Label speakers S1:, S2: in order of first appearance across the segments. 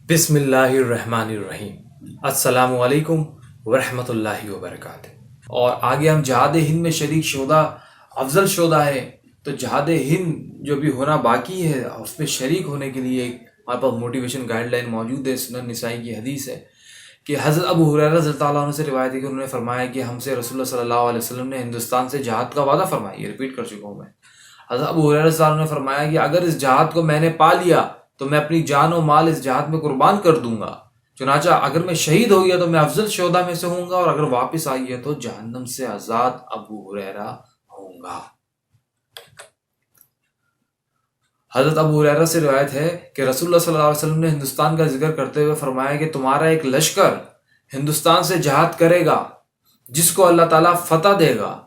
S1: بسم اللہ الرحمن الرحیم۔ السلام علیکم ورحمۃ اللہ وبرکاتہ۔ اور آگے ہم جہاد ہند میں شریک شدہ افضل شدہ ہے، تو جہاد ہند جو بھی ہونا باقی ہے اس میں شریک ہونے کے لیے ہمارے پاس موٹیویشن گائیڈ لائن موجود ہے۔ سنن نسائی کی حدیث ہے کہ حضرت ابو ہریرہ رضی اللہ عنہ سے روایت ہے کہ انہوں نے فرمایا کہ ہم سے رسول اللہ صلی اللہ علیہ وسلم نے ہندوستان سے جہاد کا وعدہ فرمایا۔ یہ ریپیٹ کر چکا ہوں میں۔ حضرت ابو ہریرہ رضی اللہ عنہ نے فرمایا کہ اگر اس جہاد کو میں نے پا لیا تو میں اپنی جان و مال اس جہاد میں قربان کر دوں گا، چنانچہ اگر میں شہید ہو گیا تو میں افضل شہداء میں سے ہوں گا، اور اگر واپس آ گیا تو جہنم سے آزاد ابو ہریرہ ہوں گا۔ حضرت ابو ہریرہ سے روایت ہے کہ رسول اللہ صلی اللہ علیہ وسلم نے ہندوستان کا ذکر کرتے ہوئے فرمایا کہ تمہارا ایک لشکر ہندوستان سے جہاد کرے گا جس کو اللہ تعالیٰ فتح دے گا،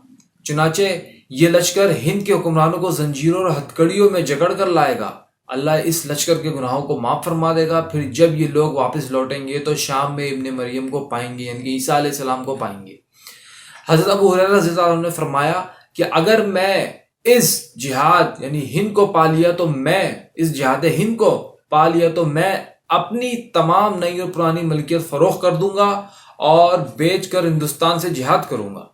S1: چنانچہ یہ لشکر ہند کے حکمرانوں کو زنجیروں اور ہتھکڑیوں میں جکڑ کر لائے گا۔ اللہ اس لشکر کے گناہوں کو معاف فرما دے گا، پھر جب یہ لوگ واپس لوٹیں گے تو شام میں ابن مریم کو پائیں گے، یعنی کہ عیسیٰ علیہ السلام کو پائیں گے۔ حضرت ابو ہریرہ رضی اللہ عنہ نے فرمایا کہ اگر میں اس جہاد یعنی ہند کو پا لیا تو میں اس جہاد ہند کو پا لیا تو میں اپنی تمام نئی اور پرانی ملکیت فروخت کر دوں گا اور بیچ کر ہندوستان سے جہاد کروں گا۔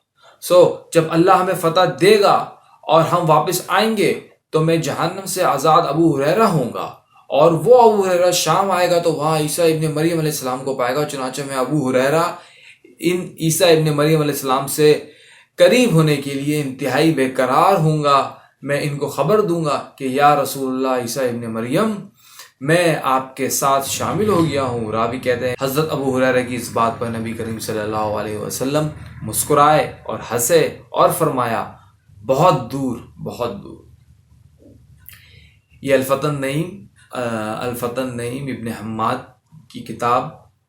S1: جب اللہ ہمیں فتح دے گا اور ہم واپس آئیں گے تو میں جہنم سے آزاد ابو ہریرہ ہوں گا، اور وہ ابو ہریرہ شام آئے گا تو وہاں عیسیٰ ابن مریم علیہ السلام کو پائے گا، چنانچہ میں ابو ہریرہ ان عیسیٰ ابن مریم علیہ السلام سے قریب ہونے کے لیے انتہائی بے قرار ہوں گا۔ میں ان کو خبر دوں گا کہ یا رسول اللہ عیسیٰ ابن مریم، میں آپ کے ساتھ شامل ہو گیا ہوں۔ راوی کہتے ہیں حضرت ابو ہریرہ کی اس بات پر نبی کریم صلی اللہ علیہ وسلم مسکرائے اور ہنسے اور فرمایا بہت دور بہت دور۔ یہ الفتن نعیم ابن حماد کی کتاب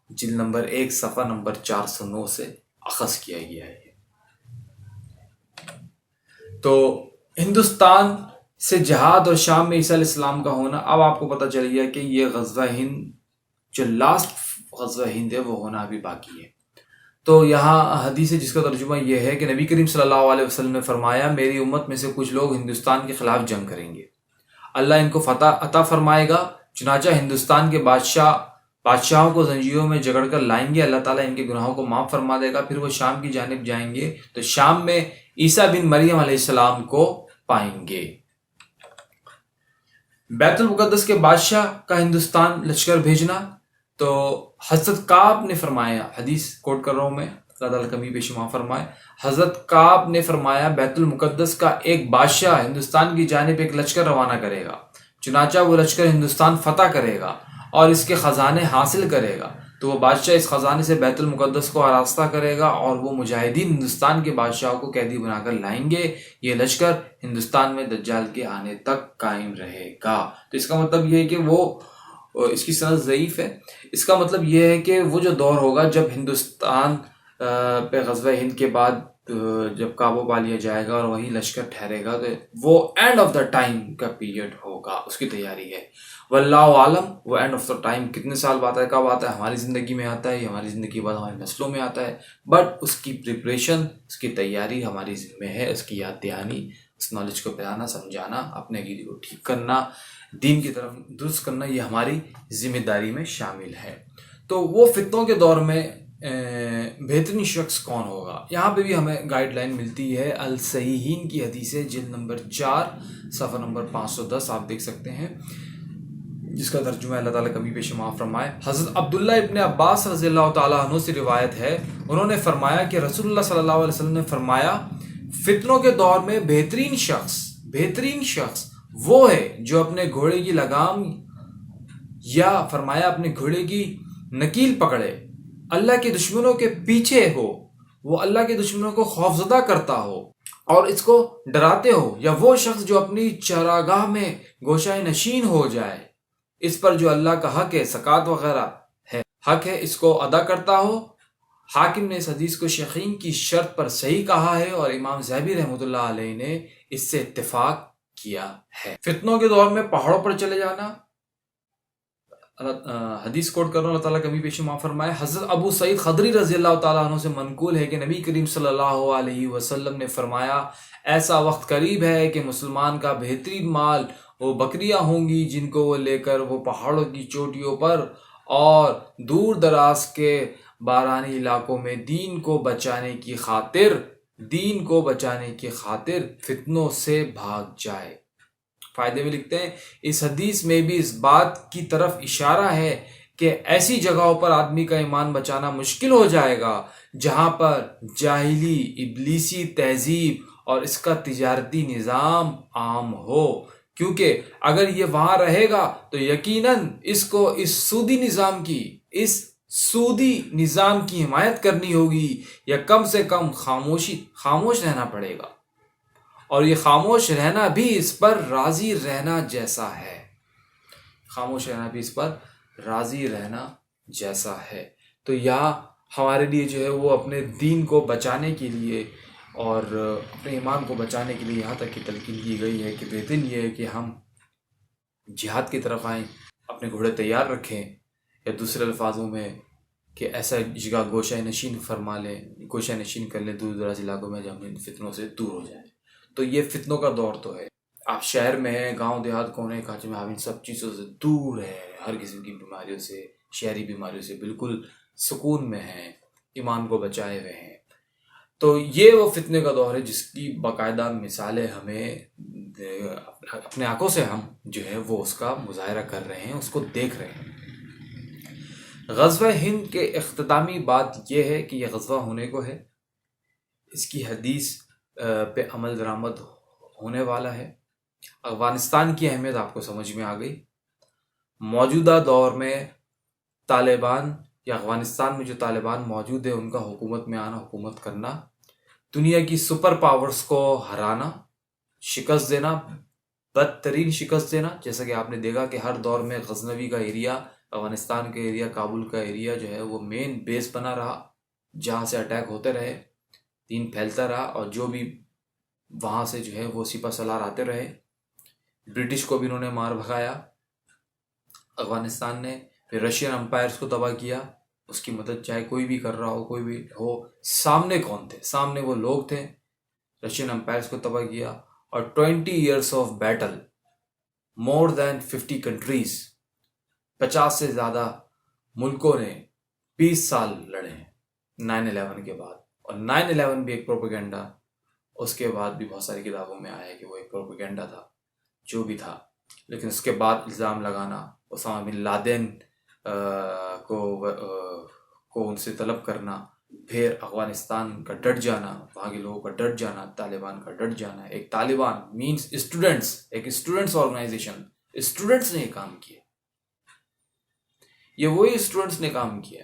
S1: جلد نمبر 1 صفحہ نمبر 409 سے اخذ کیا گیا ہے۔ تو ہندوستان سے جہاد اور شام میں عیسیٰ علیہ السلام کا ہونا، اب آپ کو پتہ چل گیا کہ یہ غزوہ ہند جو لاسٹ غزوہ ہند ہے وہ ہونا ابھی باقی ہے۔ تو یہاں حدیث ہے جس کا ترجمہ یہ ہے کہ نبی کریم صلی اللہ علیہ وسلم نے فرمایا میری امت میں سے کچھ لوگ ہندوستان کے خلاف جنگ کریں گے، اللہ ان کو فتح عطا فرمائے گا، چنانچہ ہندوستان کے بادشاہوں کو زنجیروں میں جکڑ کر لائیں گے، اللہ تعالیٰ ان کے گناہوں کو معاف فرما دے گا، پھر وہ شام کی جانب جائیں گے تو شام میں عیسیٰ بن مریم علیہ السلام کو پائیں گے۔ بیت المقدس کے بادشاہ کا ہندوستان لشکر بھیجنا، تو حضرت کعب نے فرمایا، حدیث کوٹ کر رہا ہوں میں، اللہ تعالیٰ کمی بیشی معاف فرمائے، حضرت کعب نے فرمایا بیت المقدس کا ایک بادشاہ ہندوستان کی جانب ایک لشکر روانہ کرے گا، چنانچہ وہ لشکر ہندوستان فتح کرے گا اور اس کے خزانے حاصل کرے گا، تو وہ بادشاہ اس خزانے سے بیت المقدس کو آراستہ کرے گا اور وہ مجاہدین ہندوستان کے بادشاہوں کو قیدی بنا کر لائیں گے۔ یہ لشکر ہندوستان میں دجال کے آنے تک قائم رہے گا۔ تو اس کا مطلب یہ ہے کہ وہ، اس کی سند ضعیف ہے، اس کا مطلب یہ ہے کہ وہ جو دور ہوگا جب ہندوستان پہ غزوہ ہند کے بعد جب قابو پا لیا جائے گا اور وہی لشکر ٹھہرے گا، تو وہ اینڈ آف دا ٹائم کا پیریڈ ہوگا، اس کی تیاری ہے۔ واللہ عالم وہ اینڈ آف دا ٹائم کتنے سال بعد ہے، کب آتا ہے، ہماری زندگی میں آتا ہے، ہماری زندگی کے بعد ہماری نسلوں میں آتا ہے، بٹ اس کی پریپریشن، اس کی تیاری ہماری ذمہ ہے، اس کی یاد دہانی، اس نالج کو پھیلانا، سمجھانا، اپنے عقیدے کو ٹھیک کرنا، دین کی طرف درست کرنا، یہ ہماری ذمہ داری میں شامل ہے۔ تو وہ فتنوں کے دور میں بہترین شخص کون ہوگا، یہاں پہ بھی ہمیں گائیڈ لائن ملتی ہے۔ الصحیحین کی حدیث ہے جلد نمبر 4 صفحہ نمبر 510، آپ دیکھ سکتے ہیں، جس کا ترجمہ اللہ تعالیٰ کبھی پیش معاف فرمائے۔ حضرت عبداللہ ابن عباس رضی اللہ تعالیٰ عنہ سے روایت ہے، انہوں نے فرمایا کہ رسول اللہ صلی اللہ علیہ وسلم نے فرمایا فتنوں کے دور میں بہترین شخص وہ ہے جو اپنے گھوڑے کی لگام یا فرمایا اپنے گھوڑے کی نکیل پکڑے، اللہ کے دشمنوں کے پیچھے ہو، وہ اللہ کے دشمنوں کو خوفزدہ کرتا ہو اور اس کو ڈراتے ہو، یا وہ شخص جو اپنی چراگاہ میں گوشہ نشین ہو جائے، اس پر جو اللہ کا حق ہے، زکوٰۃ وغیرہ ہے، حق ہے، اس کو ادا کرتا ہو۔ حاکم نے اس حدیث کو شیخین کی شرط پر صحیح کہا ہے اور امام ذہبی رحمۃ اللہ علیہ نے اس سے اتفاق کیا ہے۔ فتنوں کے دور میں پہاڑوں پر چلے جانا، حدیث کوٹ کر رہا ہوں، اللہ تعالیٰ کبھی پیش معاف فرمائے۔ حضرت ابو سعید خدری رضی اللہ تعالیٰ عنہ سے منقول ہے کہ نبی کریم صلی اللہ علیہ وسلم نے فرمایا ایسا وقت قریب ہے کہ مسلمان کا بہترین مال وہ بکریاں ہوں گی جن کو وہ لے کر وہ پہاڑوں کی چوٹیوں پر اور دور دراز کے بارانی علاقوں میں دین کو بچانے کی خاطر فتنوں سے بھاگ جائے۔ فائدے میں لکھتے ہیں اس حدیث میں بھی اس بات کی طرف اشارہ ہے کہ ایسی جگہوں پر آدمی کا ایمان بچانا مشکل ہو جائے گا جہاں پر جاہلی ابلیسی تہذیب اور اس کا تجارتی نظام عام ہو، کیونکہ اگر یہ وہاں رہے گا تو یقیناً اس کو اس سودی نظام کی حمایت کرنی ہوگی یا کم سے کم خاموش رہنا پڑے گا، اور یہ خاموش رہنا بھی اس پر راضی رہنا جیسا ہے۔ تو یہاں ہمارے لیے جو ہے وہ اپنے دین کو بچانے کے لیے اور اپنے ایمان کو بچانے کے لیے یہاں تک کی تلقین کی گئی ہے کہ بہترین یہ ہے کہ ہم جہاد کی طرف آئیں، اپنے گھوڑے تیار رکھیں، یا دوسرے الفاظوں میں کہ ایسا جگہ گوشہ نشین کر لیں دور دراز علاقوں میں جہاں ہم ان فتنوں سے دور ہو جائیں۔ تو یہ فتنوں کا دور تو ہے، آپ شہر میں ہیں، گاؤں دیہات کونے کانچے میں، آپ ان سب چیزوں سے دور ہیں، ہر قسم کی بیماریوں سے، شہری بیماریوں سے بالکل سکون میں ہیں، ایمان کو بچائے ہوئے ہیں۔ تو یہ وہ فتنے کا دور ہے جس کی باقاعدہ مثالیں ہمیں اپنے آنکھوں سے ہم جو ہے وہ اس کا مظاہرہ کر رہے ہیں، اس کو دیکھ رہے ہیں۔ غزوہ ہند کے اختتامی بات یہ ہے کہ یہ غزوہ ہونے کو ہے، اس کی حدیث پہ عمل درآمد ہونے والا ہے۔ افغانستان کی اہمیت آپ کو سمجھ میں آ گئی۔ موجودہ دور میں طالبان یا افغانستان میں جو طالبان موجود ہیں ان کا حکومت میں آنا، حکومت کرنا، دنیا کی سپر پاورز کو ہرانا، شکست دینا، بدترین شکست دینا، جیسا کہ آپ نے دیکھا کہ ہر دور میں غزنوی کا ایریا، افغانستان کا ایریا، کابل کا ایریا جو ہے وہ مین بیس بنا رہا، جہاں سے اٹیک ہوتے رہے، دین پھیلتا رہا، اور جو بھی وہاں سے جو ہے وہ سپہ سالار آتے رہے۔ برٹش کو بھی انہوں نے مار بھگایا افغانستان نے، پھر رشین امپائرز کو تباہ کیا، اس کی مدد چاہے کوئی بھی کر رہا ہو، کوئی بھی ہو، سامنے کون تھے؟ سامنے وہ لوگ تھے، رشین امپائرز کو تباہ کیا، اور 20 years of battle، more than 50 countries، 50 سے زیادہ ملکوں نے 20 سال لڑے ہیں 9/11 کے بعد، اور 9/11 بھی ایک پروپیگنڈا، اس کے بعد بھی بہت ساری کتابوں میں آیا ہے کہ وہ ایک پروپیگنڈا تھا، جو بھی تھا، لیکن اس کے بعد الزام لگانا، اسامہ بن لادن کو ان سے طلب کرنا، پھر افغانستان کا ڈٹ جانا، وہاں کے لوگوں کا ڈٹ جانا، طالبان کا ڈٹ جانا۔ ایک طالبان مینس اسٹوڈنٹس، ایک اسٹوڈنٹس آرگنائزیشن، اسٹوڈنٹس نے کام کیا، یہ وہی اسٹوڈنٹس نے کام کیا۔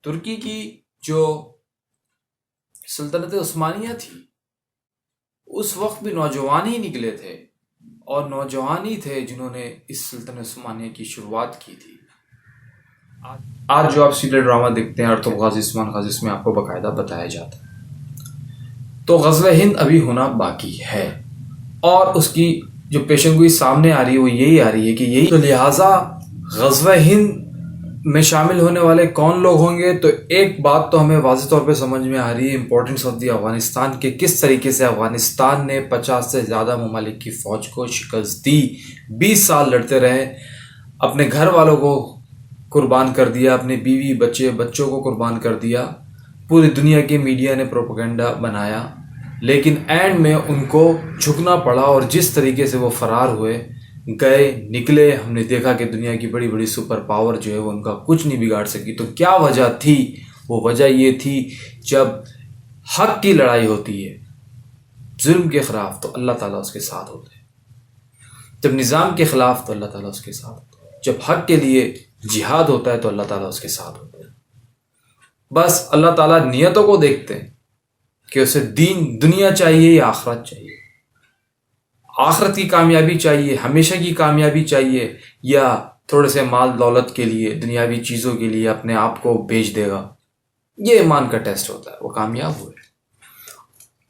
S1: ترکی کی جو سلطنت عثمانیہ تھی اس وقت بھی نوجوان ہی نکلے تھے، اور نوجوان ہی تھے جنہوں نے اس سلطنت عثمانیہ کی شروعات کی تھی۔ آج جو آپ سیریل ڈرامہ دیکھتے ہیں ارطغرل غازی عثمان غازی، اس میں آپ کو باقاعدہ بتایا جاتا ہے۔ تو غزوہ ہند ابھی ہونا باقی ہے، اور اس کی جو پیشنگوئی سامنے آ رہی ہے وہ یہی آ رہی ہے کہ یہی تو لہٰذا غزوہ ہند میں شامل ہونے والے کون لوگ ہوں گے۔ تو ایک بات تو ہمیں واضح طور پہ سمجھ میں آ رہی ہے، امپورٹنس آف دی افغانستان، کے کس طریقے سے افغانستان نے 50 سے زیادہ ممالک کی فوج کو شکست دی، 20 سال لڑتے رہے، اپنے گھر والوں کو قربان کر دیا، اپنے بیوی بچوں کو قربان کر دیا، پوری دنیا کی میڈیا نے پروپیگنڈا بنایا، لیکن اینڈ میں ان کو جھکنا پڑا، اور جس طریقے سے وہ فرار ہوئے، گئے، نکلے، ہم نے دیکھا کہ دنیا کی بڑی بڑی سپر پاور جو ہے وہ ان کا کچھ نہیں بگاڑ سکی۔ تو کیا وجہ تھی؟ وہ وجہ یہ تھی جب حق کی لڑائی ہوتی ہے ظلم کے خلاف تو اللہ تعالیٰ اس کے ساتھ ہوتے ہیں، جب نظام کے خلاف تو اللہ تعالیٰ اس کے ساتھ ہوتے ہیں، جب حق کے لیے جہاد ہوتا ہے تو اللہ تعالیٰ اس کے ساتھ ہوتے ہیں۔ بس اللہ تعالیٰ نیتوں کو دیکھتے ہیں کہ اسے دنیا چاہیے یا آخرت چاہیے، آخرت کی کامیابی چاہیے، ہمیشہ کی کامیابی چاہیے، یا تھوڑے سے مال دولت کے لیے، دنیاوی چیزوں کے لیے اپنے آپ کو بیچ دے گا۔ یہ ایمان کا ٹیسٹ ہوتا ہے، وہ کامیاب ہوئے۔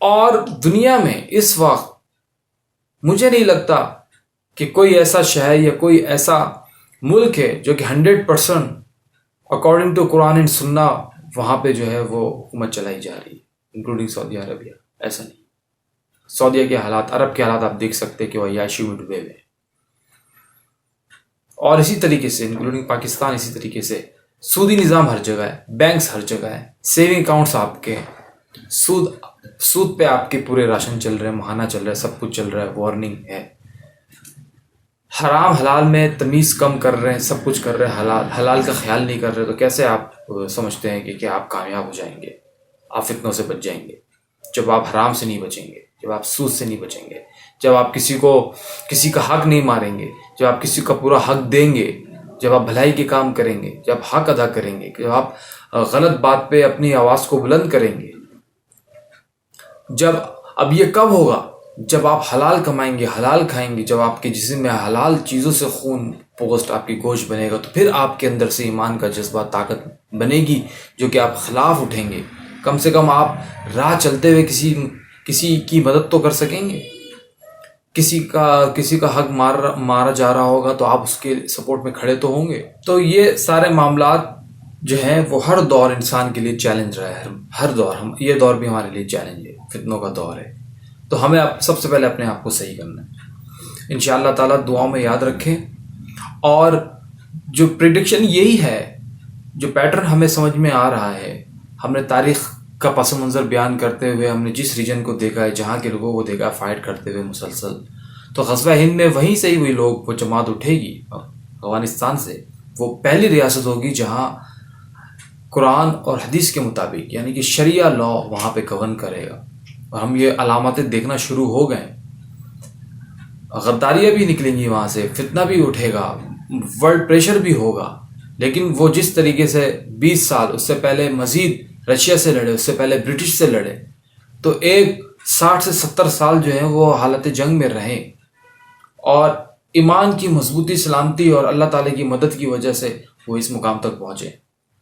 S1: اور دنیا میں اس وقت مجھے نہیں لگتا کہ کوئی ایسا شہر یا کوئی ایسا ملک ہے جو کہ 100% اکارڈنگ ٹو قرآن اینڈ سنہ وہاں پہ جو ہے وہ حکومت چلائی جا رہی ہے، انکلوڈنگ سعودی عربیہ۔ ایسا نہیں، سعودیہ کے حالات، عرب کے حالات آپ دیکھ سکتے کہ وہ عیاشی میں ڈوبے ہوئے ہیں، اور اسی طریقے سے انکلوڈنگ پاکستان اسی طریقے سے سودی نظام ہر جگہ ہے، بینکس ہر جگہ ہے، سیونگ اکاؤنٹس آپ کے ہیں، سود پہ آپ کے پورے راشن چل رہے ہیں، ماہانہ چل رہا ہے، سب کچھ چل رہا ہے، وارننگ ہے. حرام حلال میں تمیز کم کر رہے ہیں، سب کچھ کر رہے ہیں، حلال کا خیال نہیں کر رہے، تو کیسے آپ سمجھتے ہیں کہ آپ کامیاب ہو جائیں گے، آپ فتنوں سے بچ جائیں گے؟ جب آپ حرام سے نہیں بچیں گے، جب آپ سود سے نہیں بچیں گے، جب آپ کسی کا حق نہیں ماریں گے، جب آپ کسی کا پورا حق دیں گے، جب آپ بھلائی کے کام کریں گے، جب حق ادا کریں گے، جب آپ غلط بات پہ اپنی آواز کو بلند کریں گے. اب یہ کب ہوگا؟ جب آپ حلال کمائیں گے، حلال کھائیں گے، جب آپ کے جسم میں حلال چیزوں سے خون پوسٹ آپ کی گوشت بنے گا، تو پھر آپ کے اندر سے ایمان کا جذبہ، طاقت بنے گی جو کہ آپ خلاف اٹھیں گے. کم سے کم آپ راہ چلتے ہوئے کسی کی مدد تو کر سکیں گے. کسی کا حق مارا جا رہا ہوگا تو آپ اس کے سپورٹ میں کھڑے تو ہوں گے. تو یہ سارے معاملات جو ہیں وہ ہر دور انسان کے لیے چیلنج رہا ہے. ہر دور، یہ دور بھی ہمارے لیے چیلنج ہے، فتنوں کا دور ہے. تو ہمیں سب سے پہلے اپنے آپ کو صحیح کرنا ہے. انشاءاللہ تعالیٰ دعاؤں میں یاد رکھیں. اور جو پریڈکشن یہی ہے، جو پیٹرن ہمیں سمجھ میں آ رہا ہے، ہم نے تاریخ کا پس منظر بیان کرتے ہوئے ہم نے جس ریجن کو دیکھا ہے، جہاں کے لوگوں کو دیکھا فائٹ کرتے ہوئے مسلسل، تو غزوہ ہند میں وہیں سے ہی ہوئی لوگ، وہ جماعت اٹھے گی افغانستان سے. وہ پہلی ریاست ہوگی جہاں قرآن اور حدیث کے مطابق یعنی کہ شریعہ لا وہاں پہ گورن کرے گا. اور ہم یہ علامتیں دیکھنا شروع ہو گئے. غداریاں بھی نکلیں گی وہاں سے، فتنہ بھی اٹھے گا، ورلڈ پریشر بھی ہوگا. لیکن وہ جس طریقے سے 20 سال اس سے پہلے مزید رشیا سے لڑے، اس سے پہلے برٹش سے لڑے، تو ایک 60 سے 70 سال جو ہیں وہ حالت جنگ میں رہیں، اور ایمان کی مضبوطی، سلامتی اور اللہ تعالیٰ کی مدد کی وجہ سے وہ اس مقام تک پہنچے.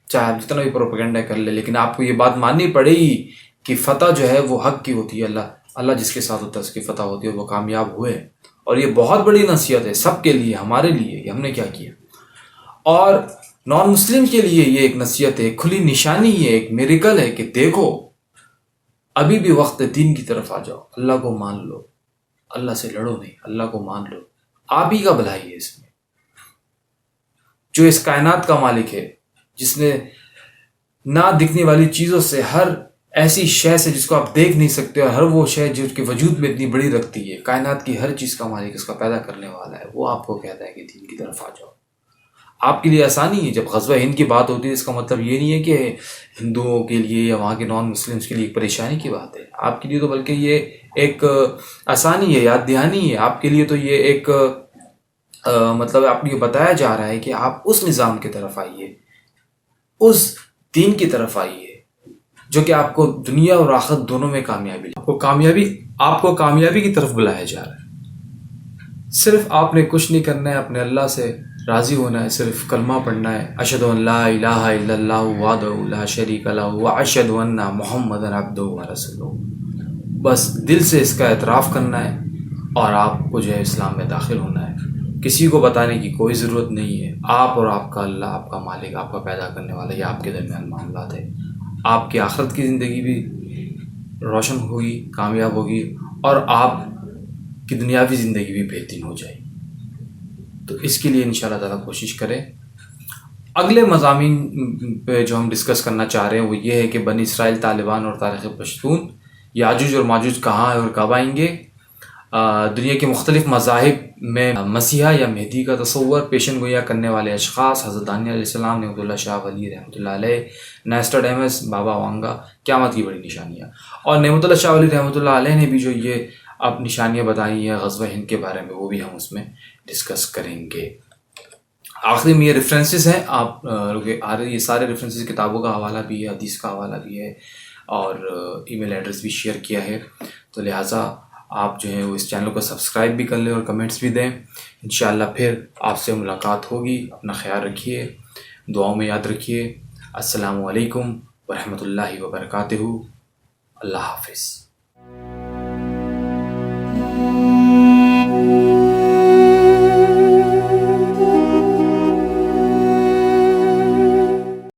S1: چاہے آپ جتنا بھی پروپیگنڈا کر لے، لیکن آپ کو یہ بات ماننی پڑے گی کہ فتح جو ہے وہ حق کی ہوتی ہے. اللہ جس کے ساتھ ہوتا ہے اس کی فتح ہوتی ہے، وہ کامیاب ہوئے. اور یہ بہت بڑی نصیحت ہے سب کے لیے، ہمارے لیے کہ ہم نے کیا کیا. اور نان مسلم کے لیے یہ ایک نصیحت ہے، کھلی نشانی ہے، ایک میریکل ہے کہ دیکھو ابھی بھی وقت ہے، دین کی طرف آ جاؤ، اللہ کو مان لو. اللہ سے لڑو نہیں، اللہ کو مان لو. آپ ہی کا بھلائی ہے اس میں. جو اس کائنات کا مالک ہے، جس نے نہ دکھنے والی چیزوں سے، ہر ایسی شے سے جس کو آپ دیکھ نہیں سکتے، اور ہر وہ شے جو کے وجود میں اتنی بڑی رکھتی ہے، کائنات کی ہر چیز کا مالک، اس کا پیدا کرنے والا ہے، وہ آپ کو کہتا ہے کہ دین کی طرف آ جاؤ. آپ کے لیے آسانی ہے. جب غزوہ ہند کی بات ہوتی ہے اس کا مطلب یہ نہیں ہے کہ ہندوؤں کے لیے یا وہاں کے نان مسلمس کے لیے ایک پریشانی کی بات ہے. آپ کے لیے تو بلکہ یہ ایک آسانی ہے، یاد دہانی ہے. آپ کے لیے تو یہ ایک مطلب آپ کو یہ بتایا جا رہا ہے کہ آپ اس نظام کی طرف آئیے، اس دین کی طرف آئیے جو کہ آپ کو دنیا اور آخرت دونوں میں کامیابی، آپ کو کامیابی کی طرف بلایا جا رہا ہے. صرف آپ نے کچھ نہیں کرنا ہے، اپنے اللہ سے راضی ہونا ہے، صرف کلمہ پڑھنا ہے، اشہد ان لا الہ الا اللہ وحدہ لا شریک لہ واشہد ان محمدا عبدہ ورسولہ. بس دل سے اس کا اعتراف کرنا ہے اور آپ کو جو ہے اسلام میں داخل ہونا ہے. کسی کو بتانے کی کوئی ضرورت نہیں ہے. آپ اور آپ کا اللہ، آپ کا مالک، آپ کا پیدا کرنے والا، یہ آپ کے درمیان معاملات ہے. آپ کی آخرت کی زندگی بھی روشن ہوگی، کامیاب ہوگی، اور آپ کی دنیاوی زندگی بھی بہترین ہو جائے. تو اس کے لیے انشاءاللہ تعالیٰ کوشش کریں. اگلے مضامین پہ جو ہم ڈسکس کرنا چاہ رہے ہیں وہ یہ ہے کہ بنی اسرائیل، طالبان اور تاریخ پشتون، یاجوج اور ماجوج کہاں ہے اور کب آئیں گے، دنیا کے مختلف مذاہب میں مسیحا یا مہدی کا تصور، پیشن گوئیاں کرنے والے اشخاص، حضرت دانیہ علیہ السلام، نعمت اللہ شاہ ولی رحمۃ اللہ علیہ، نیسٹاڈیمس، بابا وانگا، قیامت کی بڑی نشانیاں. اور نعمت اللہ شاہ ولی رحمۃ اللہ علیہ نے بھی جو یہ اب نشانیاں بتائی ہیں غزوہ ہند کے بارے میں، وہ بھی ہم اس میں ڈسکس کریں گے. آخری میں یہ ریفرنسز ہیں، آپ یہ سارے ریفرنسز کتابوں کا حوالہ بھی ہے، حدیث کا حوالہ بھی ہے، اور ای میل ایڈریس بھی شیئر کیا ہے. تو لہٰذا آپ جو ہے وہ اس چینل کو سبسکرائب بھی کر لیں اور کمنٹس بھی دیں. انشاءاللہ پھر آپ سے ملاقات ہوگی. اپنا خیال رکھیے، دعاؤں میں یاد رکھیے. السلام علیکم ورحمۃ اللہ وبرکاتہ. اللہ حافظ.